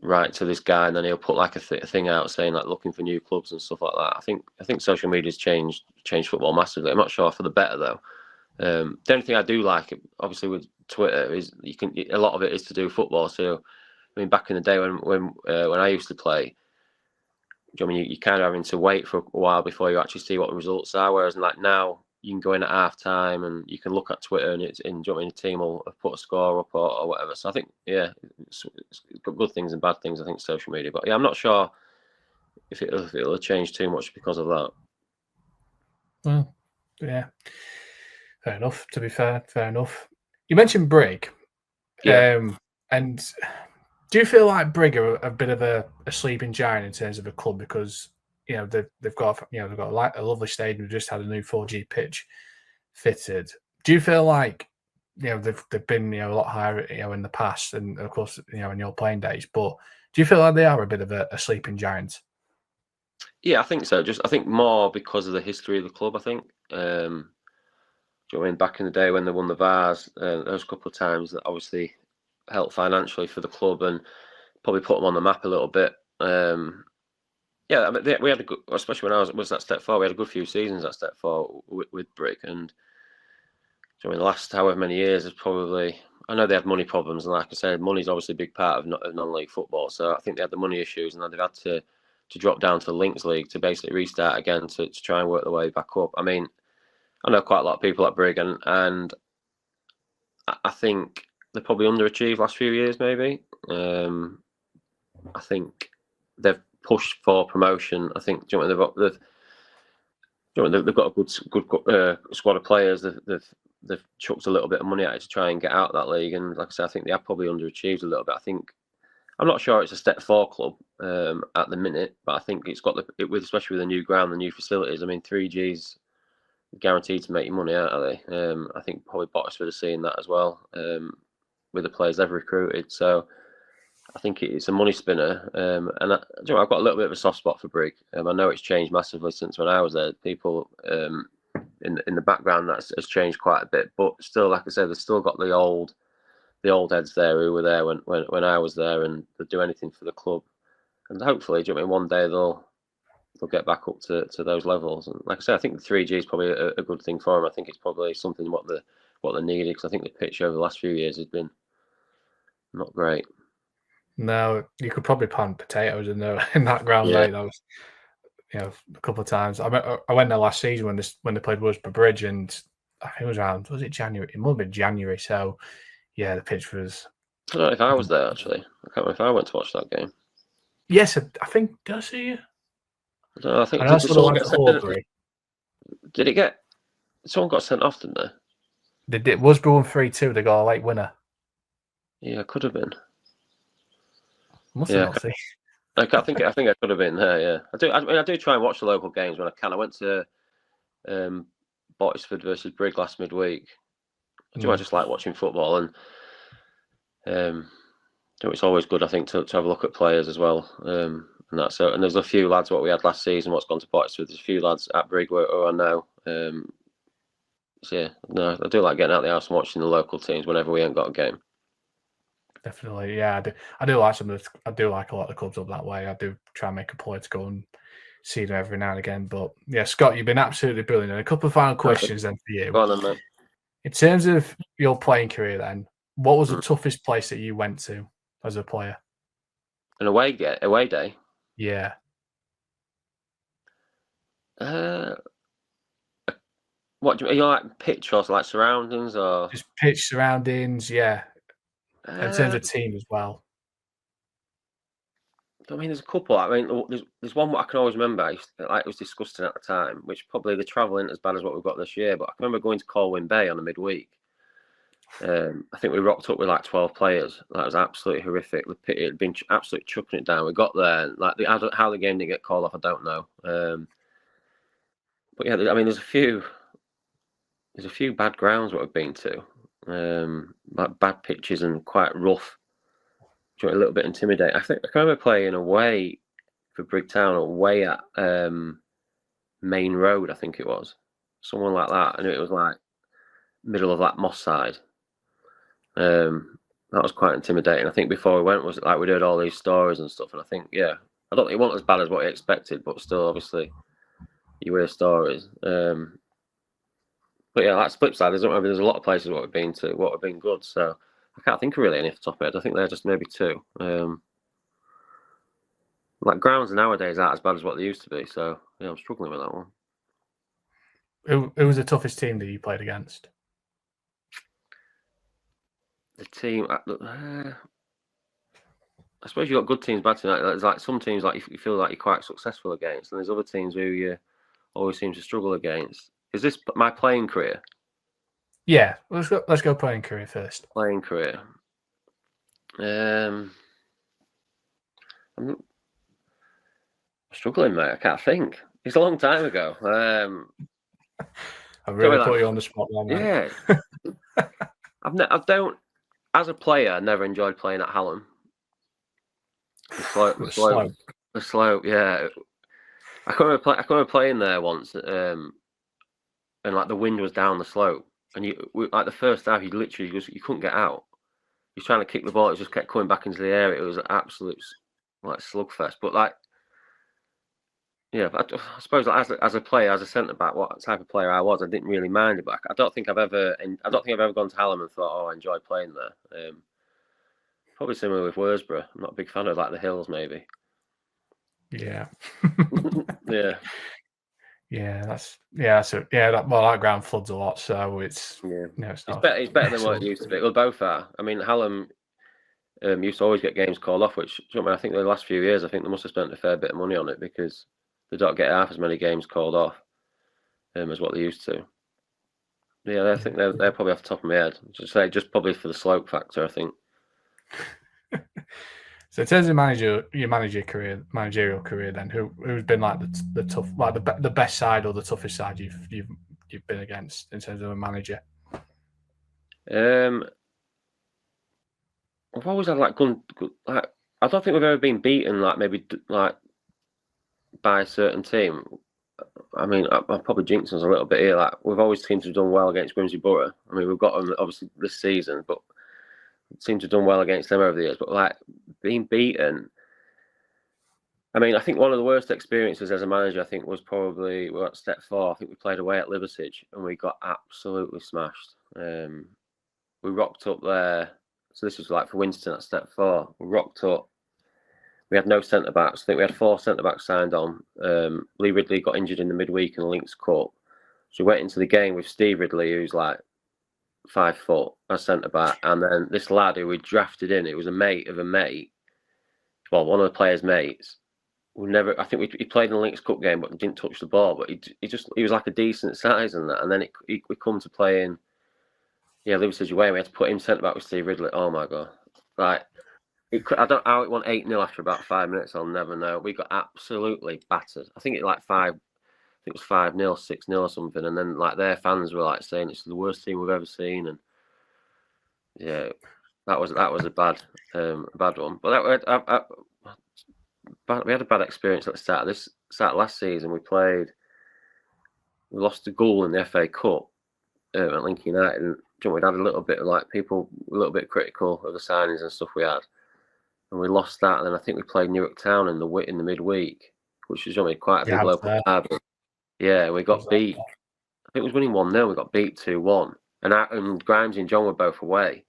write to this guy, and then he'll put like a thing out saying like looking for new clubs and stuff like that. I think social media's changed football massively. I'm not sure for the better though. The only thing I do like, obviously, with Twitter is a lot of it is to do football. So, I mean, back in the day when I used to play, I mean, you kind of having to wait for a while before you actually see what the results are. Whereas like now, you can go in at half time and you can look at Twitter and it's in. I mean, the team will have put a score up or whatever. So I think it's got good things and bad things. I think social media, but I'm not sure if it'll change too much because of that. Well, yeah, fair enough. To be fair enough. You mentioned Brig, and do you feel like Brig are a bit of a sleeping giant in terms of a club because they've got a lovely stadium. We've just had a new 4G pitch fitted. Do you feel like they've been a lot higher in the past and of course in your playing days, but do you feel like they are a bit of a sleeping giant? Yeah, I think so. I think more because of the history of the club. I think. Do you know what I mean? Back in the day when they won the Vars, those couple of times that obviously helped financially for the club and probably put them on the map a little bit. Yeah, I mean, we had a good, especially when I was at Step 4, we had a good few seasons at Step 4 with Brig, and so in the last however many years, is probably. I know they had money problems, and like I said, money's obviously a big part of non-league football. So I think they had the money issues, and then they've had to drop down to the Links League to basically restart again to try and work their way back up. I mean, I know quite a lot of people at Brig, and I think they're probably underachieved last few years, maybe. I think they've pushed for promotion. I think they've got a good squad of players. They've chucked a little bit of money at it to try and get out of that league. And like I said, I think they have probably underachieved a little bit. I'm not sure it's a Step 4 club at the minute, but I think it's got especially with the new ground, the new facilities. I mean, 3G's guaranteed to make you money out of they. I think probably Bottisford are seeing that as well with the players they've recruited. So I think it's a money spinner. And I've got a little bit of a soft spot for Brig. I know it's changed massively since when I was there. People in the background has changed quite a bit, but still, like I said, they've still got the old heads there who were there when I was there, and they'd do anything for the club. And hopefully, one day they'll get back up to those levels. And like I said, I think the 3G is probably a good thing for them. I think it's probably something what they needed, because I think the pitch over the last few years has been not great. No, you could probably plant potatoes in that ground, mate. That was, a couple of times. I went there last season when they played Worsborough Bridge, and I think it was around, was it January? It might have been January. So, yeah, the pitch was. I don't know if I was there actually. I can't remember if I went to watch that game. Yes, I think. Did I see you? I don't know. I think did it get? Someone got sent off, didn't they? They did. Worsborough won 3-2. They got a late winner. Yeah, could have been. Must have not seen. I think I could have been there. Yeah, I do try and watch the local games when I can. I went to Bottisford versus Brig last midweek. I just like watching football, and it's always good, I think, to have a look at players as well. And there's a few lads what we had last season. What's gone to Bottisford? There's a few lads at Brig who I know. So yeah, no, I do like getting out of the house and watching the local teams whenever we ain't got a game. Definitely, yeah. I do like I do like a lot of the clubs up that way. I do try and make a point to go and see them every now and again. But yeah, Scott, you've been absolutely brilliant. And a couple of final questions then for you. Go on then, mate. In terms of your playing career, then, what was the toughest place that you went to as a player? An away day? Yeah. What do you like? Pitch or like surroundings or just pitch surroundings? Yeah. In terms of team as well. I mean, there's a couple. I mean, there's one I can always remember. It was disgusting at the time, which probably the travel isn't as bad as what we've got this year. But I can remember going to Colwyn Bay on a midweek. I think we rocked up with like 12 players. That was absolutely horrific. It had been absolutely chucking it down. We got there, like how the game didn't get called off, I don't know. But yeah, I mean, there's a few bad grounds what we've been to. Like bad pitches and quite rough. A little bit intimidating. I remember playing away for Brigtown, away at Main Road, I think it was. Someone like that. And it was like middle of that Moss side. that was quite intimidating. I think before we went was like we'd heard all these stories and stuff, and I think I don't think it wasn't as bad as what we expected, but still, obviously, you hear stories. But yeah, that's the flip side. There's a lot of places what we've been to, what have been good. So I can't think of really any off the top of my head. I think they're just maybe two. Like grounds nowadays aren't as bad as what they used to be. So yeah, I'm struggling with that one. Who was the toughest team that you played against? The team, I suppose you've got good teams, bad teams. There's like some teams like you feel like you're quite successful against, and there's other teams who you always seem to struggle against. Is this my playing career? Yeah, let's go playing career first. Playing career. I'm struggling, mate. I can't think. It's a long time ago. I really put you on the spot there, mate. Yeah. I don't. As a player, I never enjoyed playing at Hallam. The slope. Yeah. I can remember playing there once, and like the wind was down the slope, and like the first half, you couldn't get out. He was trying to kick the ball, it just kept coming back into the air. It was an absolute like slugfest. But like, yeah, I suppose like, as a player, as a centre back, what type of player I was, I didn't really mind it. But I don't think I've ever gone to Hallam and thought, oh, I enjoy playing there. Probably similar with Worsborough. I'm not a big fan of like the hills, maybe. Yeah. Yeah. That ground floods a lot, so it's it's better than what it used to be. Well, both are. I mean, Hallam used to always get games called off, which I think the last few years, I think they must have spent a fair bit of money on it because they don't get half as many games called off as what they used to. Yeah, I think they're probably off the top of my head. Just probably for the slope factor, I think. So in terms of your managerial career, then who's been like the tough, like the best side or the toughest side you've been against in terms of a manager? I've always had like good like I don't think we've ever been beaten like maybe like by a certain team. I mean, I'm probably jinxing us a little bit here. Like we've always seemed to have done well against Grimsby Borough. I mean, we've got them obviously this season, but seem to have done well against them over the years. But like being beaten, I mean, I think one of the worst experiences as a manager, I think, was probably at step 4. I think we played away at Liversidge and we got absolutely smashed. We rocked up there. So this was like for Winston at step 4. We rocked up. We had no centre backs. I think we had 4 centre backs signed on. Lee Ridley got injured in the midweek in the Links Cup. So we went into the game with Steve Ridley, who's like 5 foot as centre back, and then this lad who we drafted in. It was a mate of a mate. Well, one of the players' mates. I think he played in the Links Cup game, but didn't touch the ball. But he was like a decent size and that. And then we come to play in. Yeah, Liversidge away. We had to put him centre back with Steve Ridley. Oh my god! Like, I don't know how it won 8-0 after about 5 minutes. I'll never know. We got absolutely battered. I think it was 5-0, 6-0 or something. And then like their fans were like saying it's the worst team we've ever seen. And yeah, that was a bad one. But we had a bad experience at the start of last season. We lost to Goal in the FA Cup at Lincoln United, and we'd had a little bit of like people a little bit critical of the signings and stuff we had, and we lost that. And then I think we played Newark Town in the midweek, which was quite a big local derby. Yeah, we got beat. I think it was winning 1-0. We got beat 2-1, and Grimes and John were both away.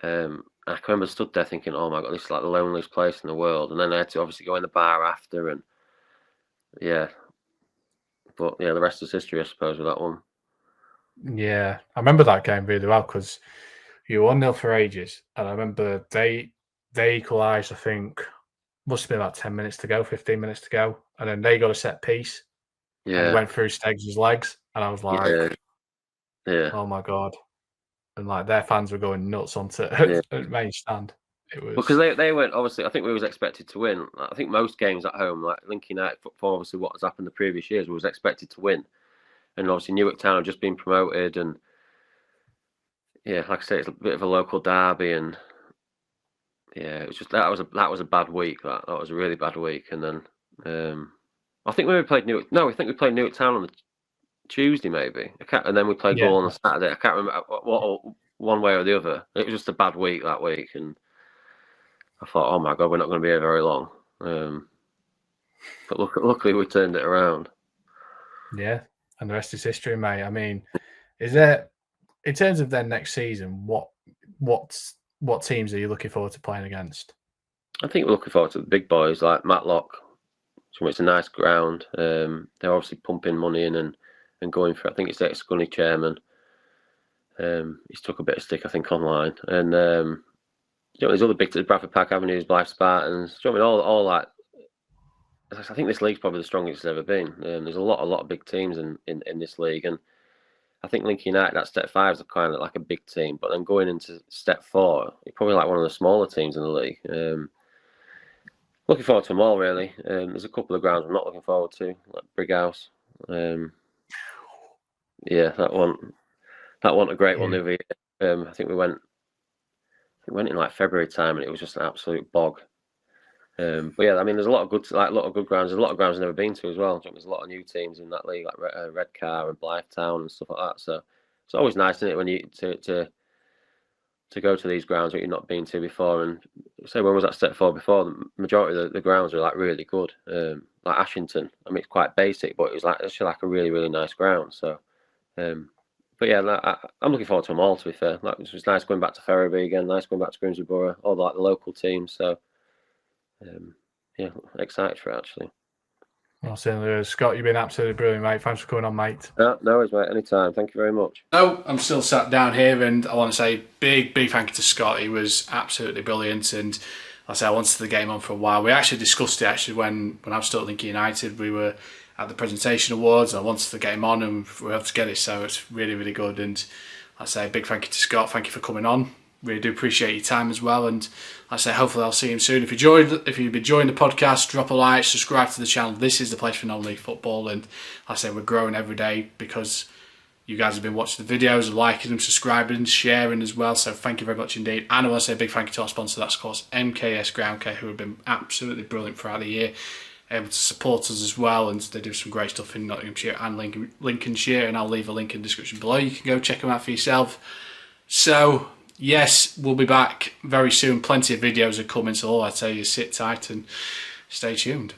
I can remember stood there thinking, oh my god, this is like the loneliest place in the world. And then I had to obviously go in the bar after, and yeah. But yeah, the rest is history, I suppose, with that one. Yeah, I remember that game really well because you were 1-0 for ages. And I remember they equalised, I think, must have been about 10 minutes to go, 15 minutes to go. And then they got a set piece. Yeah. And it went through Steggs' legs. And I was like, oh my god. And like their fans were going nuts onto at main stand. It was because they weren't obviously. I think we was expected to win. I think most games at home, like Lincoln United, for obviously what has happened the previous years, was expected to win. And obviously Newark Town have just been promoted, and yeah, like I say, it's a bit of a local derby, and yeah, it was just that was a bad week. That was a really bad week. And then I think we played Newark. No, we played Newark Town on the Tuesday, maybe. And then we played Goal on the Saturday. I can't remember one way or the other. It was just a bad week that week, and I thought, oh my God, we're not going to be here very long. But luckily we turned it around. Yeah, and the rest is history, mate. I mean, is there, in terms of their next season, what teams are you looking forward to playing against? I think we're looking forward to the big boys like Matlock. It's a nice ground. They're obviously pumping money in and going for it. I think it's the ex-Gunny chairman. He's took a bit of stick, I think, online. And there's other big, Bradford Park Avenues, Blythe Spartans. Do you know what I mean? All that. I think this league's probably the strongest it's ever been. There's a lot of big teams in this league, and I think Lincoln United at step 5 is kind of like a big team, but then going into step 4, you're probably like one of the smaller teams in the league. Looking forward to them all, really. There's a couple of grounds I'm not looking forward to, like Brighouse. Yeah, that one a great one the other year. I think we went in like February time, and it was just an absolute bog. But yeah, I mean, there's a lot of good grounds. There's a lot of grounds I've never been to as well. There's a lot of new teams in that league, like Redcar and Blythe Town and stuff like that. So it's always nice, isn't it, when you to go to these grounds that you've not been to before. And say, when was that step 4 before? The majority of the grounds were like really good. Like Ashington, I mean, it's quite basic, but it was actually like a really, really nice ground. So, but yeah, I'm looking forward to them all. To be fair, like, it was nice going back to Ferriby again. Nice going back to Grimsby Borough. All the local teams. So. Yeah, excited for it, actually. Well, certainly, Scott, you've been absolutely brilliant, mate. Thanks for coming on, mate. No worries, mate. Anytime. Thank you very much. No, I'm still sat down here, and I want to say big thank you to Scott. He was absolutely brilliant, and I wanted the game on for a while. We actually discussed it when I was still at Lincoln United. We were at the presentation awards, and I wanted the game on, and we were able to get it, so it's really, really good. And big thank you to Scott. Thank you for coming on. Really do appreciate your time as well, and hopefully I'll see him soon. If you've enjoying the podcast, drop a like, subscribe to the channel. This is the place for non-league football, and we're growing every day because you guys have been watching the videos, liking them, subscribing, sharing as well. So thank you very much indeed. And I want to say a big thank you to our sponsor, that's of course MKS Ground Care, who have been absolutely brilliant throughout the year, able to support us as well, and they do some great stuff in Nottinghamshire and Lincolnshire, and I'll leave a link in the description below. You can go check them out for yourself. So yes, we'll be back very soon. Plenty of videos are coming, so all I tell you is sit tight and stay tuned.